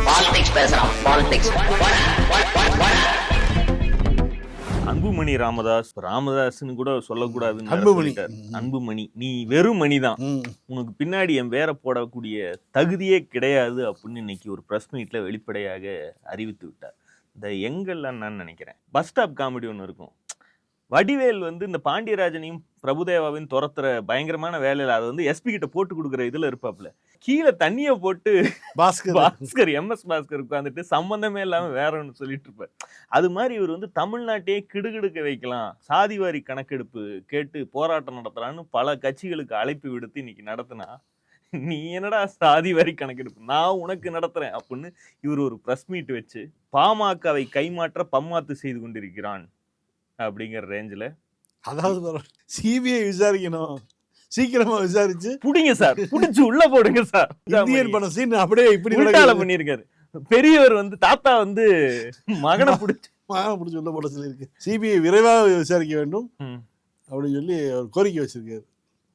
Politics பேசுறான். Politics. Anbumani ராமதாஸ்னு கூட சொல்லக்கூடாதுன்னு அன்புமணி. அன்புமணி, நீ வெறும் மணிதான், உனக்கு பின்னாடி என் பேரை போடக்கூடிய தகுதியே கிடையாது அப்படின்னு இன்னைக்கு ஒரு பிரஸ் மீட்ல வெளிப்படையாக அறிவித்து விட்டார். இந்த எங்கெல்லாம் நான் நினைக்கிறேன் பஸ் ஸ்டாப் காமெடி ஒன்று இருக்கும். வடிவேல் இந்த பாண்டியராஜனையும் பிரபுதேவாவையும் துரத்துற பயங்கரமான வேலையில அதை எஸ்பி கிட்ட போட்டு கொடுக்குற இதுல இருப்பாப்ல. கீழே தண்ணிய போட்டு பாஸ்கர் MS பாஸ்கர் உட்காந்துட்டு சம்பந்தமே இல்லாம வேற ஒன்று சொல்லிட்டு இருப்பார். அது மாதிரி இவர் தமிழ்நாட்டையே கிடுகிடுக்க வைக்கலாம், சாதிவாரி கணக்கெடுப்பு கேட்டு போராட்டம் நடத்துறான்னு பல கட்சிகளுக்கு அழைப்பு விடுத்து இன்னைக்கு நடத்தினா, நீ என்னடா சாதிவாரி கணக்கெடுப்பு, நான் உனக்கு நடத்துறேன் அப்படின்னு இவர் ஒரு பிரஸ் மீட் வச்சு பாமகவை கைமாற்ற பம்மாத்து செய்து கொண்டிருக்கிறான் அப்படிங்கிற ரேஞ்சில். அதாவது சிபிஐ விசாரிக்கணும், சீக்கிரமா விசாரிச்சு புடிங்க சார், புடிச்சு உள்ள போடுங்க சார். இந்தியன் படம் சீன் அப்படியே இப்படி பண்ணிருக்காரு. பெரியவர் தாத்தா மகனை பிடிச்சு உள்ள போட சொல்லியிருக்கு. சிபிஐ விரைவாக விசாரிக்க வேண்டும் அப்படின்னு சொல்லி ஒரு கோரிக்கை வச்சிருக்காரு.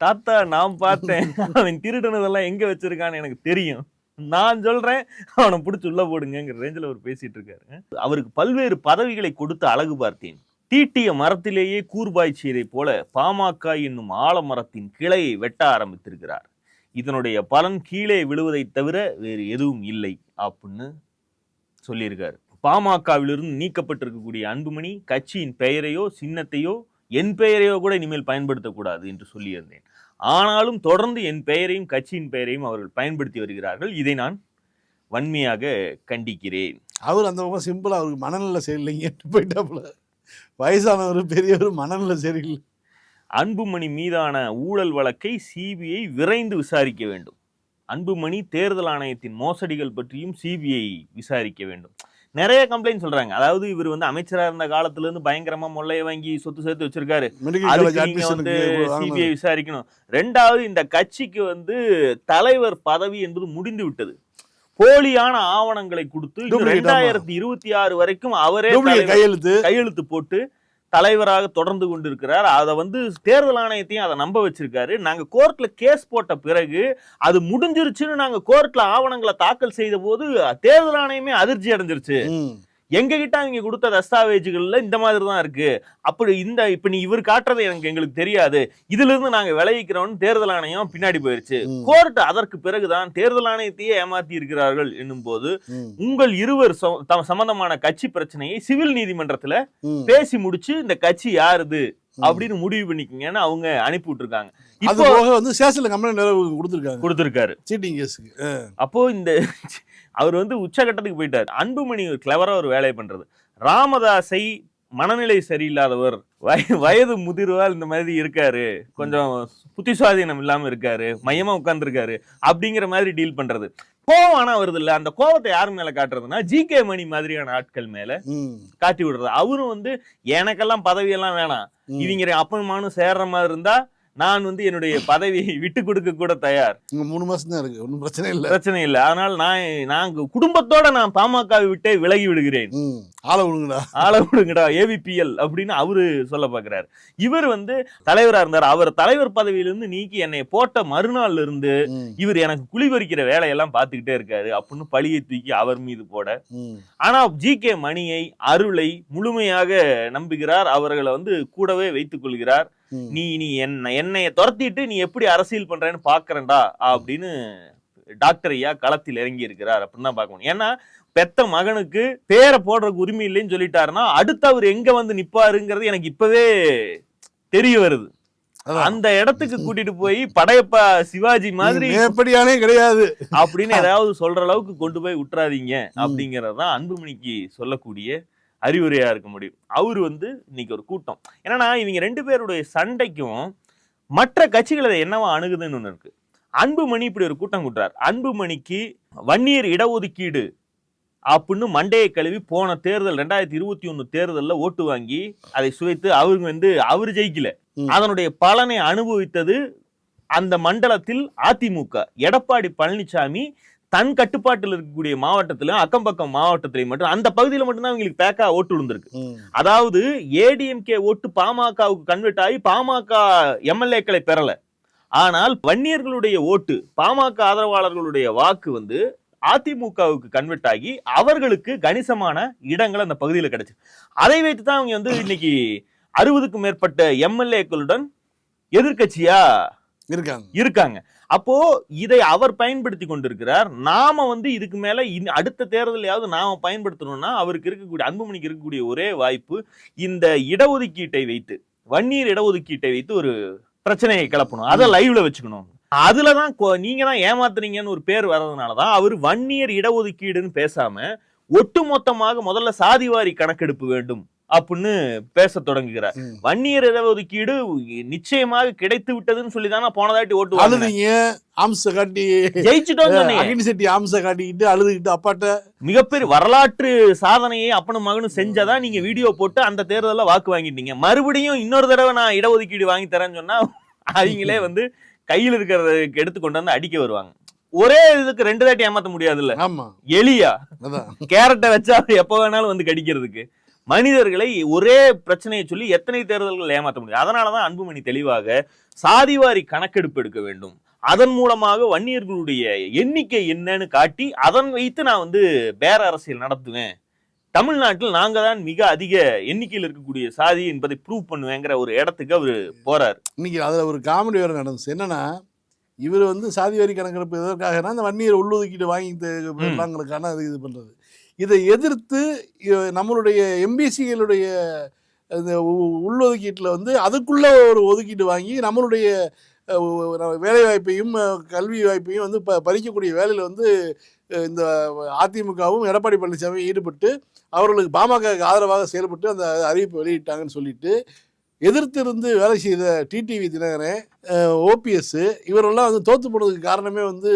தாத்தா நான் பார்த்தேன், அவன் திருடனதெல்லாம் எங்க வச்சிருக்கான்னு எனக்கு தெரியும், நான் சொல்றேன் அவனை பிடிச்சி உள்ள போடுங்கிற ரேஞ்சில் அவர் பேசிட்டு இருக்காரு. அவருக்கு பல்வேறு பதவிகளை கொடுத்து அழகு பார்த்தேன். தீட்டிய மரத்திலேயே கூர்பாய்ச்சியதை போல பாமக என்னும் ஆலமரத்தின் கிளையை வெட்ட ஆரம்பித்திருக்கிறார். இதனுடைய பலன் கீழே விழுவதை தவிர வேறு எதுவும் இல்லை அப்படின்னு சொல்லியிருக்காரு. பாமகவிலிருந்து நீக்கப்பட்டிருக்கக்கூடிய அன்புமணி கட்சியின் பெயரையோ சின்னத்தையோ என் பெயரையோ கூட இனிமேல் பயன்படுத்தக்கூடாது என்று சொல்லியிருந்தேன். ஆனாலும் தொடர்ந்து என் பெயரையும் கட்சியின் பெயரையும் அவர்கள் பயன்படுத்தி வருகிறார்கள். இதை நான் வன்மையாக கண்டிக்கிறேன். அவர் அந்த பக்கம் சிம்பிளா அவருக்கு மனநல சரியில்லைங்க போயிட்டாப்புல. வயசானவர் பெரியவர் மனநல சரியில்லை. அன்புமணி மீதான ஊழல் வழக்கை சிபிஐ விரைந்து விசாரிக்க வேண்டும். அன்புமணி தேர்தல் ஆணையத்தின் மோசடிகள் பற்றியும் சிபிஐ விசாரிக்க வேண்டும். நிறைய கம்ப்ளைண்ட் சொல்றாங்க. அதாவது இவர் அமைச்சரா இருந்த காலத்துல இருந்து பயங்கரமா மொள்ளைய வாங்கி சொத்து சேர்த்து வச்சிருக்காரு, சிபிஐ விசாரிக்கணும். ரெண்டாவது, இந்த கட்சிக்கு தலைவர் பதவி என்பது முடிந்து விட்டது. போலியான ஆவணங்களை கொடுத்து 2026 வரைக்கும் அவரே கையெழுத்து போட்டு தலைவராக தொடர்ந்து கொண்டிருக்கிறார். அதை தேர்தல் ஆணையத்தையும் அதை நம்ப வச்சிருக்காரு. நாங்க கோர்ட்ல கேஸ் போட்ட பிறகு அது முடிஞ்சிருச்சுன்னு நாங்க கோர்ட்ல ஆவணங்களை தாக்கல் செய்த போது தேர்தல் ஆணையமே அதிர்ச்சி அடைஞ்சிருச்சு. எங்க கிட்ட அவங்க கொடுத்த தஸ்தாவேஜுகள்ல இந்த மாதிரி தான் இருக்கு, அப்படி இப்ப நீ இவர் காட்டுறது எங்களுக்கு தெரியாது, இதுல இருந்து நாங்க விளைவிக்கிறோம்னு தேர்தல் ஆணையம் பின்னாடி போயிருச்சு. கோர்ட் அதற்கு பிறகுதான் தேர்தல் ஆணையத்தையே ஏமாத்தி இருக்கிறார்கள் என்னும் போது உங்கள் இருவர் சம்பந்தமான கட்சி பிரச்சனையை சிவில் நீதிமன்றத்துல பேசி முடிச்சு இந்த கட்சி யாருது அப்படின்னு முடிவு பண்ணிக்கங்கன்னு அவங்க அனுப்பி விட்டுருக்காங்க. கொடுத்திருக்காரு. அப்போ இந்த அவர் உச்சகட்டத்துக்கு போயிட்டார். அன்புமணி கிளவரா ஒரு வேலையை பண்றது. ராமதாஸை மனநிலை சரியில்லாதவர், வயது முதிர்வால் இந்த மாதிரி இருக்காரு, கொஞ்சம் புத்திசுவாதீனம் இல்லாம இருக்காரு, மையமா உட்கார்ந்து இருக்காரு அப்படிங்கிற மாதிரி டீல் பண்றது. கோவம் ஆனா வருது இல்ல, அந்த கோவத்தை யார் மேல காட்டுறதுன்னா ஜிகே மணி மாதிரியான ஆட்கள் மேல காட்டி விடுறது. அவரும் எனக்கெல்லாம் பதவியெல்லாம் வேணாம், இவங்க அப்பனுமானும் சேர்ற மாதிரி இருந்தா நான் என்னுடைய பதவியை விட்டு கொடுக்க கூட தயார். 3 மாசம் தான் இருக்கு, ஒன்றும் பிரச்சனை இல்லை. அதனால நான் குடும்பத்தோட நான் பாமகவை விட்டே விலகி விடுகிறேன், ஆள விடுங்கடா AVPL அப்படின்னு அவரு சொல்ல பாக்குறாரு. இவர் தலைவரா இருந்தார். அவர் தலைவர் பதவியிலிருந்து நீக்கி என்னை போட்ட மறுநாள்ல இருந்து இவர் எனக்கு குழி பறிக்கிற வேலையெல்லாம் பார்த்துக்கிட்டே இருக்காரு அப்படின்னு பழியை தூக்கி அவர் மீது போட. ஆனா ஜிகே மணியை, அருளை முழுமையாக நம்புகிறார். அவர்களை கூடவே வைத்துக் கொள்கிறார். நீ என்னைய துரத்திட்டு நீ எப்படி அரசியல் பண்றேன்னு பாக்குறேன்டா அப்படின்னு டாக்டர் ஐயா களத்தில் இறங்கி இருக்கிறார் அப்படின்னு தான் பார்க்கணும். ஏன்னா பெத்த மகனுக்கு பேரை போடுறதுக்கு உரிமை இல்லைன்னு சொல்லிட்டாருன்னா அடுத்து அவர் எங்க நிப்பாருங்கிறது எனக்கு இப்பவே தெரிய வருது. அந்த இடத்துக்கு கூட்டிட்டு போய் படையப்பா சிவாஜி மாதிரி எப்படியானே கிடையாது அப்படின்னு ஏதாவது சொல்ற அளவுக்கு கொண்டு போய் விட்டுறாதீங்க அப்படிங்கறதுதான் அன்புமணிக்கு சொல்லக்கூடிய அறிவுரையா இருக்க முடியும். அவரு இன்னைக்கு ஒரு கூட்டம், ஏன்னா இவங்க 2 பேருடைய சண்டைக்கும் மற்ற கட்சிகளை என்னவா அணுகுதுன்னு ஒண்ணு இருக்கு. அன்புமணி இப்படி ஒரு கூட்டம் கூட்டுறார். அன்புமணிக்கு வன்னியர் இடஒதுக்கீடு அப்படின்னு மண்டையை கழுவி போன தேர்தல் 2021 தேர்தலில் ஓட்டு வாங்கி அதை சுவைத்து அவரு ஜெயிக்கல. அதனுடைய பலனை அனுபவித்தது அந்த மண்டலத்தில் அதிமுக. எடப்பாடி பழனிசாமி தன் கட்டுப்பாட்டில் இருக்கக்கூடிய மாவட்டத்திலும் அக்கம்பக்கம் மாவட்டத்திலையும் மட்டும் அந்த பகுதியில் மட்டும்தான் அவங்களுக்கு பேக்கா ஓட்டு விழுந்திருக்கு. அதாவது ஏடிஎம்கே ஓட்டு பாமகவுக்கு கன்வெர்ட் ஆகி பாமக எம்எல்ஏக்களை பெறல. ஆனால் வன்னியர்களுடைய ஓட்டு, பாமக ஆதரவாளர்களுடைய வாக்கு அதிமுகவுக்கு கன்வெர்ட் ஆகி அவர்களுக்கு கணிசமான இடங்கள் அந்த பகுதியில் கிடைச்சு. அதை வைத்து தான் அவங்க வந்து இன்னைக்கு 60க்கும் மேற்பட்ட எம்எல்ஏக்களுடன் எதிர்கட்சியா இருக்காங்க. அப்போ இதை அவர் பயன்படுத்தி கொண்டிருக்கிறார். நாம வந்து இதுக்கு மேல அடுத்த தேர்தலையாவது நாம பயன்படுத்தணும்னா அவருக்கு இருக்கக்கூடிய அன்புமணிக்கு இருக்கக்கூடிய ஒரே வாய்ப்பு இந்த இடஒதுக்கீட்டை வைத்து, வன்னியர் இடஒதுக்கீட்டை வைத்து ஒரு பிரச்சனையை கிளப்பணும். அதை லைவ்ல வச்சுக்கணும். அதுலதான் நீங்க தான் ஏமாத்துறீங்கன்னு ஒரு பேர் வர்றதுனாலதான் அவர் வன்னியர் இடஒதுக்கீடுன்னு பேசாம ஒட்டுமொத்தமாக முதல்ல சாதிவாரி கணக்கெடுப்பு வேண்டும் அப்படின்னு பேச தொடங்குகிறார். வன்னியர் இடஒதுக்கீடு நிச்சயமாக கிடைத்து விட்டதுன்னு சொல்லிதானே போனதாட்டி ஓட்டு அழுதுங்க, ஆம்ச காட்டி ஜெயிச்சுட்டோம், ஆம்ச காட்டிக்கிட்டு அழுதுகிட்டு அப்பாட்ட மிகப்பெரிய வரலாற்று சாதனையை அப்பனும் மகனும் செஞ்சதான் நீங்க வீடியோ போட்டு அந்த தேர்தலில் வாக்கு வாங்கிட்டீங்க. மறுபடியும் இன்னொரு தடவை நான் இடஒதுக்கீடு வாங்கி தரேன்னு சொன்னா அவங்களே வந்து கையில் இருக்கிறத எடுத்துக்கொண்டு வந்து அடிக்க வருவாங்க. ஒரே இதுக்கு 2 தாட்டி ஏமாத்த முடியாதுல்ல. எலியா கேரட்டை வச்சா எப்ப வேணாலும் வந்து கடிக்கிறதுக்கு. மனிதர்களை ஒரே பிரச்சனையை சொல்லி எத்தனை தேர்தல்கள் ஏமாற்ற முடியும். அதனாலதான் அன்புமணி தெளிவாக சாதிவாரி கணக்கெடுப்பு எடுக்க வேண்டும், அதன் மூலமாக வன்னியர்களுடைய எண்ணிக்கை என்னன்னு காட்டி அதன் வைத்து நான் வந்து பேர அரசியல் நடத்துவேன், தமிழ்நாட்டில் நாங்க தான் மிக அதிக எண்ணிக்கையில் இருக்கக்கூடிய சாதி என்பதை ப்ரூவ் பண்ணுவேங்கிற ஒரு இடத்துக்கு அவரு போறாரு. இன்னைக்கு அதுல ஒரு காமெடி வேற நடந்துச்சு. என்னன்னா, இவர் வந்து சாதிவாரி கணக்கெடுப்பு எதற்காகனா அந்த வன்னியர் உள்ளொதுக்கீடு வாங்கிங்களுக்கான இது பண்றது. இதை எதிர்த்து நம்மளுடைய எம்பிசிகளுடைய உள்ளொதுக்கீட்டில் வந்து அதுக்குள்ள ஒரு ஒதுக்கீடு வாங்கி நம்மளுடைய வேலை வாய்ப்பையும் கல்வி வாய்ப்பையும் வந்து பறிக்கக்கூடிய வேலையில் வந்து இந்த அதிமுகவும் எடப்பாடி பழனிசாமி ஈடுபட்டு அவர்களுக்கு பாமக ஆதரவாக செயல்பட்டு அந்த அறிவிப்பை வெளியிட்டாங்கன்னு சொல்லிட்டு எதிர்த்திருந்து வேலை செய்த டிடிவி தினகரன், ஓபிஎஸ் இவரெல்லாம் வந்து தோத்து போனதுக்கு காரணமே வந்து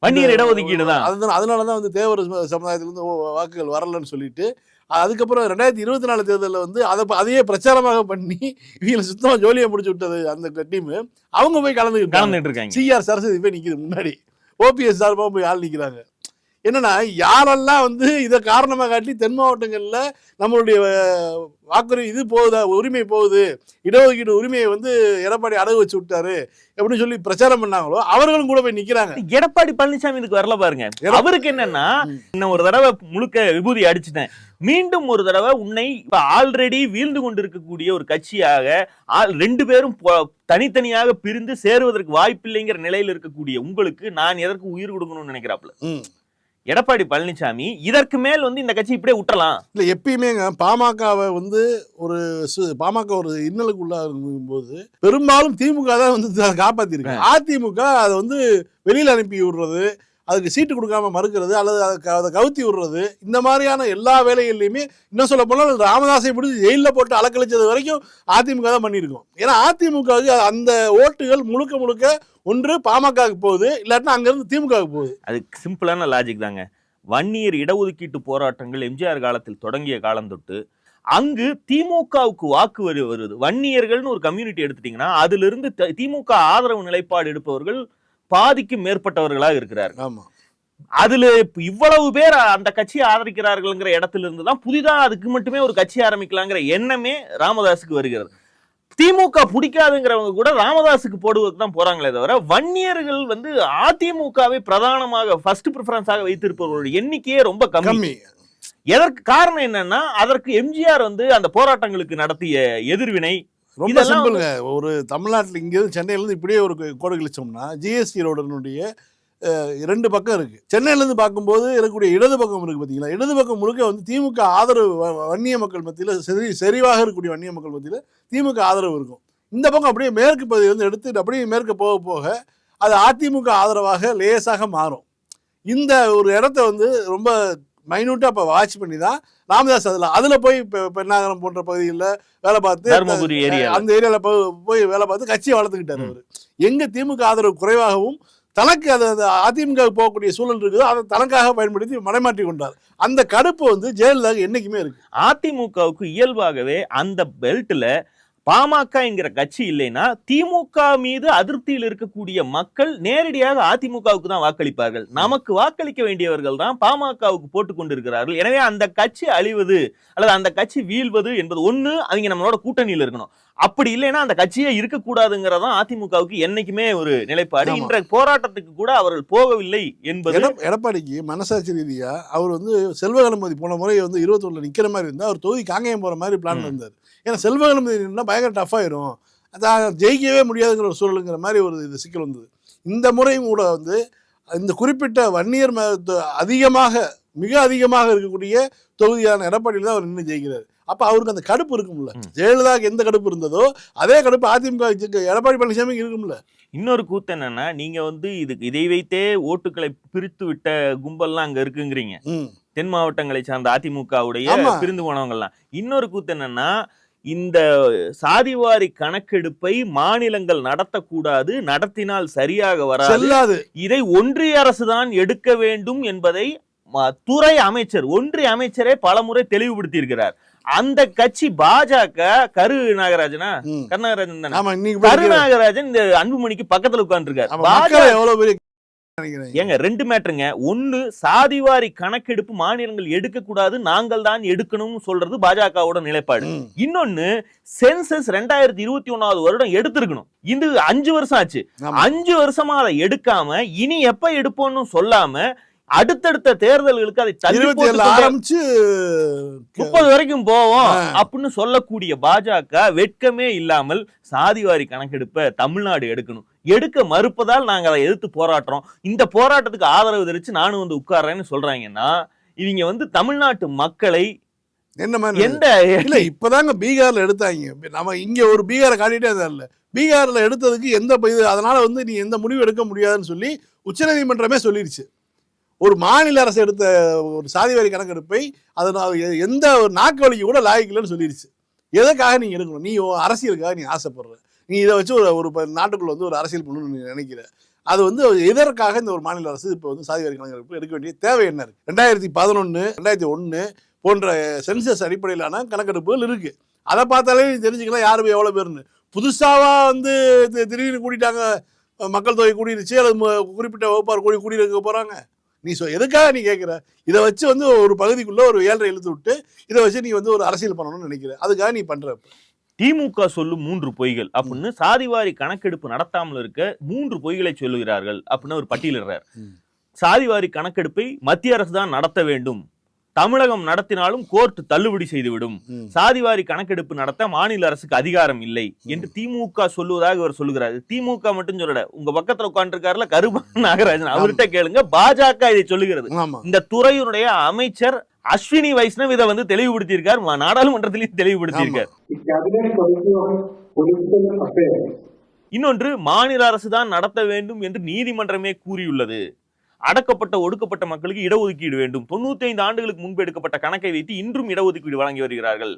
வன்னியர் இடஒதுக்கீடு தான். அதனாலதான் வந்து தேவர் சமுதாயத்திலிருந்து வாக்குகள் வரலன்னு சொல்லிட்டு அதுக்கப்புறம் 2024 தேர்தலில் வந்து அதையே பிரச்சாரமாக பண்ணி இவங்களை சுத்தமாக ஜோலியை முடிச்சு விட்டது அந்த டீம். அவங்க போய் கலந்துக்கிட்டு இருக்காங்க. சிஆர் சரஸ்வதி போய் நிற்கிது முன்னாடி, ஓபிஎஸ் சார்பாக போய் ஆள் நிற்கிறாங்க. என்னன்னா, யாரெல்லாம் வந்து இதை காரணமாக காட்டி தென் மாவட்டங்களில் நம்மளுடைய வாக்குறுதி இது போகுதா, உரிமை போகுது, இடஒதுக்கீடு உரிமையை வந்து எடப்பாடி அடகு வச்சு விட்டாரு அப்படின்னு சொல்லி பிரச்சாரம் பண்ணாங்களோ அவர்களும் கூட போய் நிக்கிறாங்க. எடப்பாடி பழனிசாமி இதுக்கு வரல பாருங்க. அவருக்கு என்னன்னா, இன்னும் ஒரு தடவை முழுக்க விபூதி அடிச்சுட்டேன், மீண்டும் ஒரு தடவை உன்னை ஆல்ரெடி வீழ்ந்து கொண்டிருக்கக்கூடிய ஒரு கட்சியாக 2 பேரும் தனித்தனியாக பிரிந்து சேருவதற்கு வாய்ப்பில்லைங்கிற நிலையில் இருக்கக்கூடிய உங்களுக்கு நான் எதற்கு உயிர் கொடுக்கணும்னு நினைக்கிறாப்புல எடப்பாடி பழனிசாமி. இதற்கு மேல் வந்து இந்த கட்சி இப்படியே விட்டுறலாம் இல்லை. எப்பயுமேங்க பாமகவை வந்து பாமக ஒரு இன்னலுக்கு உள்ளாகும் போது பெரும்பாலும் திமுக தான் வந்து காப்பாத்திருக்கு. அதிமுக அதை வந்து வெளியில் அனுப்பி விடுறது, அதுக்கு சீட்டு கொடுக்காம மறுக்கிறது அல்லது அதை கவுத்தி விடுறது, இந்த மாதிரியான எல்லா வேலைகள்லையுமே இன்னும் சொல்ல போனால் ராமதாஸை பிடிச்சி ஜெயிலில் போட்டு அலக்கழிச்சது வரைக்கும் அதிமுக தான் பண்ணியிருக்கோம். ஏன்னா அதிமுகவுக்கு அந்த ஓட்டுகள் முழுக்க முழுக்க ஒன்று பாமகவுக்கு போகுது, இல்லாட்டினா அங்கிருந்து திமுகவுக்கு போகுது. அது சிம்பிளான லாஜிக் தாங்க. வன்னியர் இடஒதுக்கீட்டு போராட்டங்கள் எம்ஜிஆர் காலத்தில் தொடங்கிய காலம் தொட்டு அங்கு திமுகவுக்கு வாக்கு வருது. வன்னியர்கள்னு ஒரு கம்யூனிட்டி எடுத்துட்டீங்கன்னா அதுல இருந்து திமுக ஆதரவு நிலைப்பாடு எடுப்பவர்கள் பாதிக்கு மேற்பட்டவர்களாக இருக்கிறார். அதுல இவ்வளவு பேர் அந்த கட்சியை ஆதரிக்கிறார்கள்ங்கிற இடத்துல இருந்துதான் புதிதா அதுக்கு மட்டுமே ஒரு கட்சி ஆரம்பிக்கலாங்கிற எண்ணமே ராமதாஸுக்கு வருகிறது. திமுக பிடிக்காதுங்கிறவங்க கூட ராமதாஸுக்கு போடுவதற்கு தான் போறாங்களே தவிர வன்னியர்கள் வந்து அதிமுகவை பிரதானமாக ஃபர்ஸ்ட் ப்ரிஃபரன்ஸாக வைத்திருப்பவர்களுடைய எண்ணிக்கையே ரொம்ப கம்மி. எதற்கு காரணம் என்னன்னா, அதற்கு எம்ஜிஆர் வந்து அந்த போராட்டங்களுக்கு நடத்திய எதிர்வினை ரொம்ப சிம்பிள்ங்க. ஒரு தமிழ்நாட்டில் இங்கிருந்து சென்னையிலேருந்து இப்படியே ஒரு கோடு கிழிச்சோம்னா ஜிஎஸ்டி ரோடனுடைய 2 பக்கம் இருக்கு. சென்னையிலேருந்து பார்க்கும்போது இருக்கக்கூடிய இடது பக்கம் இருக்கு பார்த்தீங்களா, இடது பக்கம் முழுக்க வந்து திமுக ஆதரவு வன்னிய மக்கள் மத்தியில் செறிவாக இருக்கக்கூடிய வன்னிய மக்கள் மத்தியில் திமுக ஆதரவு இருக்கும். இந்த பக்கம் அப்படியே மேற்கு பகுதியை வந்து எடுத்து அப்படியே மேற்கு போக போக அது அதிமுக ஆதரவாக லேசாக மாறும். இந்த ஒரு இடத்த வந்து ரொம்ப மைனூட்டா இப்போ வாட்ச் பண்ணி தான் ராமதாஸ் அதில் போய் பெண்ணாகரம் போன்ற பகுதிகளில் வேலை பார்த்து அந்த ஏரியாவில் போய் வேலை பார்த்து கட்சியை வளர்த்துக்கிட்டார். அவர் எங்கே திமுக ஆதரவு குறைவாகவும் தனக்கு அது அதிமுக போகக்கூடிய சூழல் இருக்குதோ அதை தனக்காக பயன்படுத்தி மடைமாற்றி கொண்டார். அந்த கடுப்பு வந்து ஜெயலலிதா என்னைக்குமே இருக்கு. அதிமுகவுக்கு இயல்பாகவே அந்த பெல்ட்ல பாமக என்கிற கட்சி இல்லைன்னா திமுக மீது அதிருப்தியில் இருக்கக்கூடிய மக்கள் நேரடியாக அதிமுகவுக்கு தான் வாக்களிப்பார்கள். நமக்கு வாக்களிக்க வேண்டியவர்கள் தான் பாமகவுக்கு போட்டுக் கொண்டிருக்கிறார்கள். எனவே அந்த கட்சி அழிவது அல்லது அந்த கட்சி வீழ்வது என்பது ஒண்ணு அவங்க நம்மளோட கூட்டணியில் இருக்கணும், அப்படி இல்லைன்னா அந்த கட்சியே இருக்கக்கூடாதுங்கிறதான் அதிமுகவுக்கு என்னைக்குமே ஒரு நிலைப்பாடு. ஆமா. இன்றைய போராட்டத்துக்கு கூட அவர்கள் போகவில்லை என்பது எடப்பாடிக்கு மனசாட்சி ரீதியா அவர் வந்து செல்வ கணபதி போன முறை வந்து 21 நிக்கிற மாதிரி இருந்தா அவர் தொகுதி காங்கேயம் போற மாதிரி பிளான் இருந்தார். ஏன்னா செல்வ கணபதி நின்னா பயங்கர டஃப் ஆயிரும், அதான் ஜெயிக்கவே முடியாதுங்கிற ஒரு சூழலுங்கிற மாதிரி ஒரு இது சிக்கல் வந்தது. இந்த முறையும் கூட வந்து இந்த குறிப்பிட்ட வன்னியர் மிக அதிகமாக இருக்கக்கூடிய தொகுதியான எடப்பாடியில் தான் அவர் நின்று ஜெயிக்கிறார். அப்ப அவருக்கு அந்த கடுப்பு இருக்கும்ல, ஜெயலலிதாவுக்கு எந்த கடுப்பு இருந்ததோ அதே கடுப்பு அதிமுக எடப்பாடி பழனிசாமி இருக்கும்ல. இன்னொரு கூத்து என்னன்னா, நீங்க வந்து இதை வைத்தே ஓட்டுகளை பிரித்து விட்ட கும்பல்லாம் அங்க இருக்குங்கிறீங்க, தென் மாவட்டங்களை சார்ந்த அதிமுகவுடைய பிரிந்து போனவங்க எல்லாம். இன்னொரு கூத்து என்னன்னா, இந்த சாதிவாரி கணக்கெடுப்பை மாநிலங்கள் நடத்தக்கூடாது, நடத்தினால் சரியாக வராது, இதை ஒன்றிய அரசு தான் எடுக்க வேண்டும் என்பதை துறை அமைச்சர், ஒன்றிய அமைச்சரே பலமுறை தெளிவுபடுத்தி இருக்கிறார். அந்த கட்சி பாஜக கருநாகராஜன் இந்த அன்புமணிக்கு பக்கத்துல உட்கார்ந்து ஏங்க 2 மேட்டருங்க. ஒண்ணு, சாதிவாரி கணக்கெடுப்பு மாநிலங்கள் எடுக்க கூடாது, நாங்கள் தான் எடுக்கணும்னு சொல்றது பாஜகவோட நிலைப்பாடு. இன்னொன்னு, சென்சஸ் 2021 வருடம் எடுத்திருக்கணும், இது 5 வருஷம் ஆச்சு. 5 வருஷமா அதை எடுக்காம இனி எப்ப எடுப்போம்னு சொல்லாம அடுத்தடுத்த தேர்தல்களுக்கு அதை ஆரம்பிச்சு 30 வரைக்கும் போவோம் அப்படின்னு சொல்லக்கூடிய பாஜக வெட்கமே இல்லாமல் சாதிவாரி கணக்கெடுப்ப தமிழ்நாடு எடுக்க மறுப்பதால் நாங்க அதை எதிர்த்து போராடுறோம். இந்த போராட்டத்துக்கு ஆதரவு தெரிவிச்சு நானும் வந்து உட்கார்றேன்னு சொல்றாங்கன்னா, இவங்க வந்து தமிழ்நாட்டு மக்களை என்ன மாதிரி இல்ல இப்பதாங்க பீகார்ல எடுத்தாங்க. நம்ம இங்க ஒரு பீகாரை காட்டிட்டே இல்ல, பீகார்ல எடுத்ததுக்கு எந்த அதனால வந்து நீ எந்த முடிவு எடுக்க முடியாதுன்னு சொல்லி உச்சநீதிமன்றமே சொல்லிடுச்சு. ஒரு மாநில அரசு எடுத்த ஒரு சாதிவாரி கணக்கெடுப்பை அதனால் எந்த ஒரு நாக்கு வலிக்கு கூட லாய்க்கலன்னு சொல்லிடுச்சு. எதுக்காக நீங்க எடுக்கணும்? நீ அரசியலுக்காக நீ ஆசைப்படுற, நீ இதை வச்சு ஒரு நாட்டுக்குள்ள வந்து ஒரு அரசியல் பண்ணணும்னு நீ நினைக்கிற, அது வந்து எதற்காக இந்த ஒரு மாநில அரசு இப்போ வந்து சாதிவாரி கணக்கெடுப்பு எடுக்க வேண்டிய தேவை என்ன இருக்கு? 2011 2001 போன்ற சென்சஸ் அடிப்படையிலான கணக்கெடுப்புகள் இருக்கு. அதை பார்த்தாலே நீ தெரிஞ்சுக்கலாம் யாரு எவ்வளவு பேருன்னு. புதுசாவா வந்து திடீர்னு கூட்டிட்டாங்க, மக்கள் தொகை கூடிருச்சு, அது குறிப்பிட்ட வகுப்பார் கூடியிருக்க போறாங்க. நீ எதுக்காக நீ கேட்குற? இதை வச்சு வந்து ஒரு பகுதிக்குள்ள ஒரு 7.5 இழுத்து விட்டு இதை வச்சு நீ வந்து ஒரு அரசியல் பண்ணணும்னு நினைக்கிற, அதுக்காக நீ பண்ற. திமுக சொல்லும் 3 பொய்கள் அப்படின்னு சாதிவாரி கணக்கெடுப்பு நடத்தாமல் இருக்க 3 பொய்களை சொல்லுகிறார்கள் அப்படின்னு ஒரு பட்டியலிடுறார். சாதிவாரி கணக்கெடுப்பை மத்திய அரசு தான் நடத்த வேண்டும், தமிழகம் நடத்தினாலும் கோர்ட் தள்ளுபடி செய்துவிடும், சாதிவாரி கணக்கெடுப்பு நடத்த மாநில அரசுக்கு அதிகாரம் இல்லை என்று திமுக சொல்லுவதாக இவர் சொல்லுகிறார். திமுக மட்டும் சொல்லல, உங்க பக்கத்துல உட்கார்ந்துருக்காருல கருநாகராஜன், அவர்கிட்ட கேளுங்க, பாஜக இதை சொல்லுகிறது. இந்த துறையினுடைய அமைச்சர் அஸ்வினி வைஷ்ணவ் இதை வந்து தெளிவுபடுத்தி இருக்கார், நாடாளுமன்றத்திலையும் தெளிவுபடுத்தி இருக்கார். இன்னொன்று, மாநில அரசு தான் நடத்த வேண்டும் என்று நீதிமன்றமே கூறியுள்ளது. அடக்கப்பட்ட ஒடுக்கப்பட்ட மக்களுக்கு இடஒதுக்கீடு வேண்டும், 95 ஆண்டுகளுக்கு முன்பு எடுக்கப்பட்ட கணக்கை வைத்து இன்றும் இடஒதுக்கீடு வழங்கி வருகிறார்கள்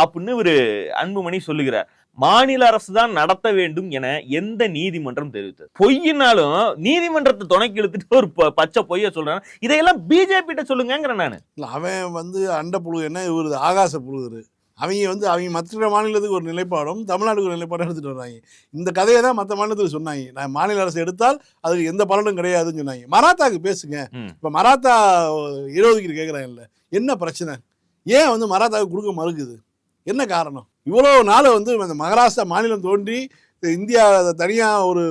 அப்படின்னு ஒரு அன்புமணி சொல்லுகிறார். மாநில அரசு தான் நடத்த வேண்டும் என எந்த நீதிமன்றம் தெரிவித்தது? பொய்யினாலும் நீதிமன்றத்தை துணைக்கு இழுத்துட்டு ஒரு பச்சை பொய்ய சொல்றான். இதையெல்லாம் பிஜேபி கிட்ட சொல்லுங்கிறேன் நானு. அவன் வந்து அண்ட புழு என்ன, இவரு ஆகாச புழுகுரு. அவங்க மற்ற மாநிலத்துக்கு ஒரு நிலைப்பாடும் தமிழ்நாட்டுக்கு ஒரு நிலைப்பாடும் எடுத்துட்டு வர்றாங்க. இந்த கதையை தான் மற்ற மாநிலத்துக்கு சொன்னாங்க. நான் மாநில அரசு எடுத்தால் அதுக்கு எந்த பலனும் கிடையாதுன்னு சொன்னாங்க. மராத்தாக்கு பேசுங்க. இப்ப மராத்தா இடஒதுக்கீடு கேட்கறாங்கல்ல, என்ன பிரச்சனை? ஏன் வந்து மராத்தாவுக்கு கொடுக்க மறுக்குது? என்ன காரணம்? இவ்வளவு நாள் வந்து இந்த மகாராஷ்டிரா மாநிலம் தோன்றி இந்தியா தனியா ஒரு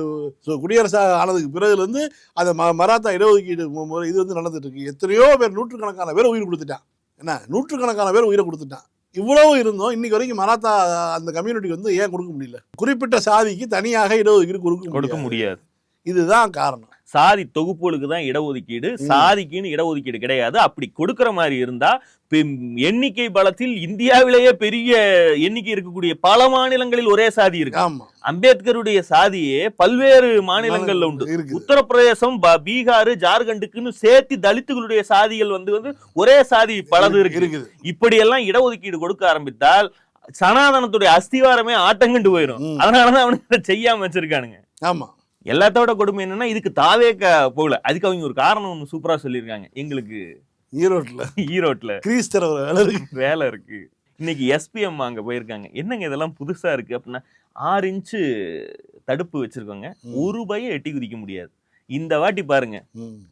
குடியரசாக ஆனதுக்கு பிறகுலேருந்து அந்த மராத்தா இடஒதுக்கீடு இது வந்து நடந்துட்டு இருக்கு. எத்தனையோ பேர், நூற்றுக்கணக்கான பேர் உயிர் கொடுத்துட்டான். என்ன, நூற்றுக்கணக்கான பேர் உயிரை கொடுத்துட்டான். இவ்வளவு இருந்தோம், இன்னைக்கு வரைக்கும் மராத்தா அந்த கம்யூனிட்டிக்கு வந்து ஏன் கொடுக்க முடியல? குறிப்பிட்ட சாதிக்கு தனியாக இடஒதுக்கீடு கொடுக்க முடியாது. இதுதான் காரணம். சாதி தொகுப்புகளுக்கு தான் இடஒதுக்கீடு, சாதிக்குன்னு இடஒதுக்கீடு கிடையாது. அப்படி கொடுக்கிற மாதிரி இருந்தா எண்ணிக்கை பலத்தில் இந்தியாவிலேயே பெரிய எண்ணிக்கை இருக்கக்கூடிய பல மாநிலங்களில் ஒரே சாதி இருக்கு. அம்பேத்கருடைய சாதியே பல்வேறு மாநிலங்கள்ல உண்டு. உத்தரப்பிரதேசம், பீகார், ஜார்க்கண்டுக்குன்னு சேர்த்து தலித்துகளுடைய சாதிகள் வந்து ஒரே சாதி பலது இருக்கு. இப்படி எல்லாம் இடஒதுக்கீடு கொடுக்க ஆரம்பித்தால் சனாதனத்துடைய அஸ்திவாரமே ஆட்டங்கண்டு போயிடும். அதனாலதான் அவனுக்கு செய்யாம வச்சிருக்கானுங்க. ஆமா, எல்லாத்தோட கொடுமை என்னன்னா, இதுக்கு தாவேக்க போகல. அதுக்கு அவங்க ஒரு காரணம் ஒண்ணு சூப்பரா சொல்லியிருக்காங்க. எங்களுக்கு ஈரோட்ல வேலை இருக்கு. இன்னைக்கு எஸ்பிஎம் அங்க போயிருக்காங்க. என்னங்க இதெல்லாம் புதுசா இருக்கு அப்படின்னா, 6 இன்ச்சு தடுப்பு வச்சிருக்கோங்க, ஒரு பைய எட்டி குதிக்க முடியாது. இந்த வாட்டி பாருங்க.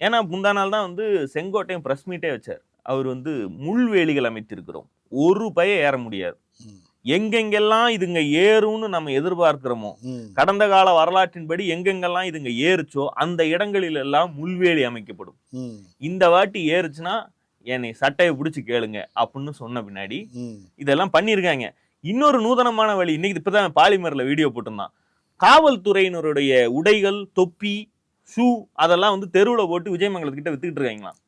ஏன்னா முந்தா நாள் தான் வந்து செங்கோட்டையும் பிரஸ் மீட்டே வச்சார். அவர் வந்து முள்வேலிகள் அமைத்திருக்கிறோம், ஒரு பைய ஏற முடியாது. எங்கெங்கெல்லாம் இதுங்க ஏறும்னு நம்ம எதிர்பார்க்கிறோமோ, கடந்த கால வரலாற்றின்படி எங்கெங்கெல்லாம் இதுங்க ஏறுச்சோ அந்த இடங்களில் எல்லாம் முள்வேலி அமைக்கப்படும். இந்த வாட்டி ஏறுச்சுன்னா என்னை சட்டையை பிடிச்சி கேளுங்க அப்படின்னு சொன்ன பின்னாடி இதெல்லாம் பண்ணியிருக்காங்க. இன்னொரு நூதனமான வழி, இன்னைக்கு இப்பதான் பாலிமர்ல வீடியோ போட்டிருந்தான். காவல்துறையினருடைய உடைகள், தொப்பி, ஷூ அதெல்லாம் வந்து தெருவுல போட்டு விஜயமங்கலத்துக்கிட்ட வித்துக்கிட்டு இருக்காங்களாம்.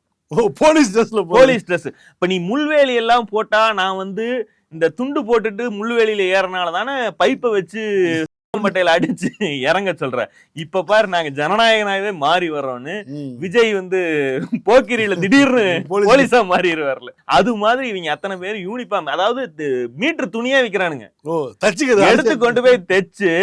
Police dress. இப்ப நீ முள்வேலி எல்லாம் போட்டா நான் வந்து இந்த துண்டு போட்டுட்டு முள்வேலியில ஏறனால தானே பைப்பை வச்சு மட்டையில அடிச்சு இறங்க சொல்ற. இப்ப பாரு நாங்க ஜனநாயகனாவே மாறி வர்றோம்னு விஜய் வந்து போக்கிரியில திடீர்னு போலீஸா மாறிடுவார்ல. அது மாதிரி இவங்க அத்தனை பேர் யூனிஃபார்ம், அதாவது மீட்டர் துணியா விக்கிறானுங்க. எடுத்து கொண்டு போய் தைச்சு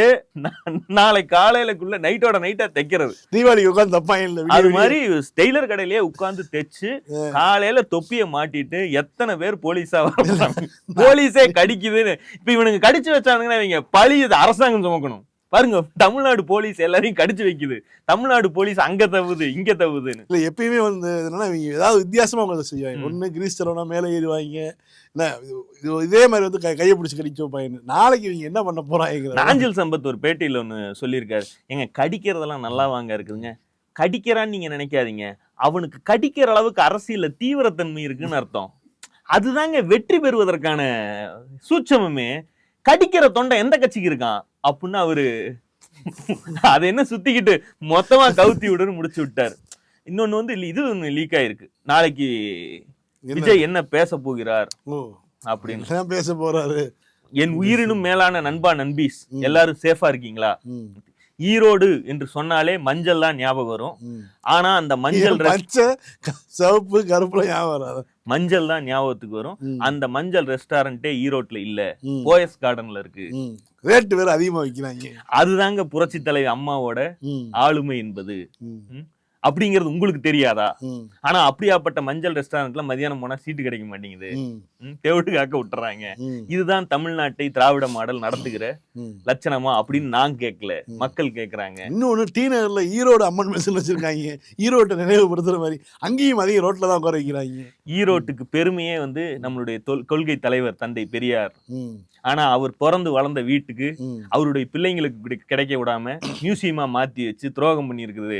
நாளை காலையிலக்குள்ள நைட்டா தைக்கிறது. தீபாவளிக்கு உட்காந்து தப்பா இல்ல, அது மாதிரி டெய்லர் கடையிலேயே உட்கார்ந்து தைச்சு காலையில தொப்பிய மாட்டிட்டு எத்தனை பேர் போலீஸா வர்றாங்க. போலீஸே கடிக்குதுன்னு இப்ப இவனுக்கு கடிச்சு வச்சானுங்கன்னா இவங்க பழி அரசாங்கம் சுமக்கணும். பாருங்க, தமிழ்நாடு போலீஸ் எல்லாரையும் கடிச்சு வைக்குது. தமிழ்நாடு போலீஸ் அங்க தவுது இங்க தவுதுன்னு இல்ல. எப்பயுமே வந்து என்னன்னா ஏதாவது வித்தியாசமா அவங்க செய்வாங்க. ஒண்ணு கிரீஸ் தரவனா மேலே ஏறுவாங்க, இதே மாதிரி வந்து கையை பிடிச்சி கடிச்சு வைப்பாங்க. நாளைக்கு இவங்க என்ன பண்ண போறாங்க? நாஞ்சில் சம்பத் ஒரு பேட்டியில ஒண்ணு சொல்லியிருக்காரு. எங்க கடிக்கிறதெல்லாம் நல்லா வாங்க இருக்குதுங்க. கடிக்கிறான்னு நீங்க நினைக்காதீங்க, அவனுக்கு கடிக்கிற அளவுக்கு அரசியல்ல தீவிரத்தன்மை இருக்குன்னு அர்த்தம். அதுதாங்க வெற்றி பெறுவதற்கான சூட்சமே. கடிக்கிற தொண்டை எந்த கட்சிக்கு இருக்கான் அப்படின்னு அவரு அதை என்ன சுத்திக்கிட்டு மொத்தமா கவுத்தி விடுன்னு முடிச்சு விட்டாரு. இன்னொன்னு வந்து இது ஒண்ணு லீக் ஆயிருக்கு. நாளைக்கு விஜய் என்ன பேச போகிறார் அப்படின்னு பேச போறாரு. என் உயிரினும் மேலான நண்பா நண்பீஸ் எல்லாரும் சேஃபா இருக்கீங்களா? ஈரோடு என்று சொன்னாலே மஞ்சள் தான் ஞாபகம் வரும். ஆனா அந்த மஞ்சள் சிவப்பு கருப்புல ஞாபகம் வராது, மஞ்சள் தான் ஞாபகத்துக்கு வரும். அந்த மஞ்சள் ரெஸ்டாரண்டே ஈரோட்ல இல்ல, போயஸ் கார்டன்ல இருக்கு. ரேட் வேற அதிகமா வைக்கிறாங்க. அதுதாங்க புரட்சி தலைவி அம்மாவோட ஆளுமை என்பது. அப்படிங்கிறது உங்களுக்கு தெரியாதா? ஆனா அப்படியாப்பட்ட மஞ்சள் ரெஸ்டாரண்ட்ல மதியானம் போனா சீட்டு கிடைக்க மாட்டேங்குது, தேவட்டு காக்க விட்டுறாங்க. இதுதான் தமிழ்நாட்டை திராவிட மாடல் நடத்துகிற லட்சணமா அப்படின்னு நான் கேட்கல, மக்கள் கேட்கறாங்க. இன்னொன்னு டி நகர்ல ஈரோடு அம்மன் மெஷின் வச்சிருக்காங்க. ஈரோட்டை நினைவுபடுத்துற மாதிரி அங்கேயும் அதிக ரோட்ல தான் உட்கார வைக்கிறாங்க. ஈரோட்டுக்கு பெருமையே வந்து நம்மளுடைய கொள்கை தலைவர் தந்தை பெரியார். ஆனா அவர் பிறந்து வளர்ந்த வீட்டுக்கு அவருடைய பிள்ளைங்களுக்கு கிடைக்க விடாம மியூசியமா மாத்தி வச்சு துரோகம் பண்ணிருக்குது.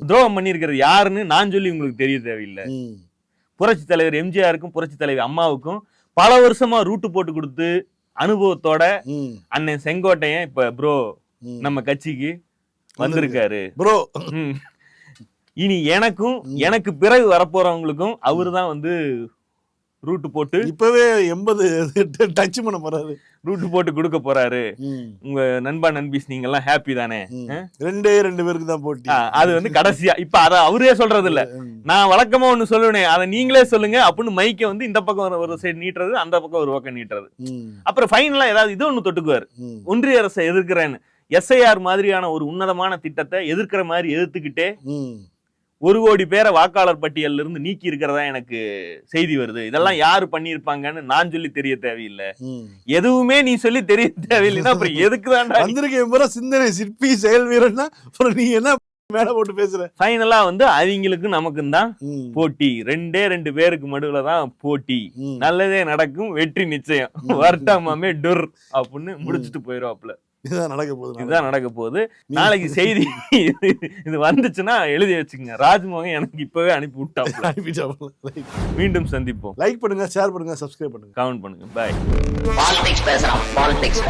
துரோகம் பண்ணிருக்கிறது யாருன்னு நான் சொல்லி உங்களுக்கு தெரிய தேவையில்லை. புரட்சி தலைவர் எம்ஜிஆருக்கும் புரட்சி தலைவர் அம்மாவுக்கும் பல வருஷமா ரூட்டு போட்டு கொடுத்து அனுபவத்தோட அண்ணன் செங்கோட்டையன் இப்ப ப்ரோ நம்ம கட்சிக்கு வந்திருக்காரு ப்ரோ. இனி எனக்கு பிறகு வரப்போறவங்களுக்கும் அவரு தான் வந்து ரூட் போட்டு இப்பவே 80 டச் பண்ண போறாரு, ரூட் போட்டு கொடுக்க போறாரு. உங்க நண்பா நண்பீஸ் நீங்க எல்லாம் ஹாப்பி தானே? 2 பேருக்கு தான் போட்டி. அது வந்து கடைசியா இப்ப அத அவரே சொல்றது இல்ல, நான் வழக்கமா ஒண்ணு சொல்லுவேன் அதை நீங்களே சொல்லுங்க அப்படின்னு மைக்க வந்து இந்த பக்கம் ஒரு சைடு நீட்டுறது, அந்த பக்கம் ஒரு பக்கம் நீட்டுறது. அப்புறம் ஃபைனலா ஏதாவது இது ஒண்ணு தொட்டுக்குவாரு, ஒன்றிய அரசை எதிர்க்கிறேன்னு. எஸ்ஐஆர் மாதிரியான ஒரு உன்னதமான திட்டத்தை எதிர்க்கிற மாதிரி எதிர்த்துக்கிட்டே 1 கோடி பேரை வாக்காளர் பட்டியல்ல இருந்து நீக்கி இருக்கிறதா எனக்கு செய்தி வருது. இதெல்லாம் யாரு பண்ணிருப்பாங்கன்னு நான் சொல்லி தெரிய தேவையில்லை, எதுவுமே நீ சொல்லி தெரிய தேவையில்லைன்னா அப்புறம் எதுக்குதான் வந்திருக்க சிந்தனை சிற்பி செயல் வீரன்னா நீ என்ன மேல போட்டு பேசுற? ஃபைனலா வந்து அவங்களுக்கு நமக்கும் தான் போட்டி, 2 பேருக்கு நடுவுல தான் போட்டி. நல்லதே நடக்கும், வெற்றி நிச்சயம், வரட்டாமே டுர் அப்படின்னு முடிச்சுட்டு போயிடுவாப்ல. இதுதான் நடக்க போகுது. நாளைக்கு செய்தி இது வந்துச்சுன்னா எழுதி வச்சுக்கோங்க. ராஜ்மோகன் எனக்கு இப்பவே அனுப்பி விட்டாப்ல. மீண்டும் சந்திப்போம். லைக் பண்ணுங்க, ஷேர் பண்ணுங்க, சப்ஸ்கிரைப் பண்ணுங்க, கமெண்ட் பண்ணுங்க. பாய். பாலிடிக்ஸ் பேசுறோம், பாலிடிக்ஸ்.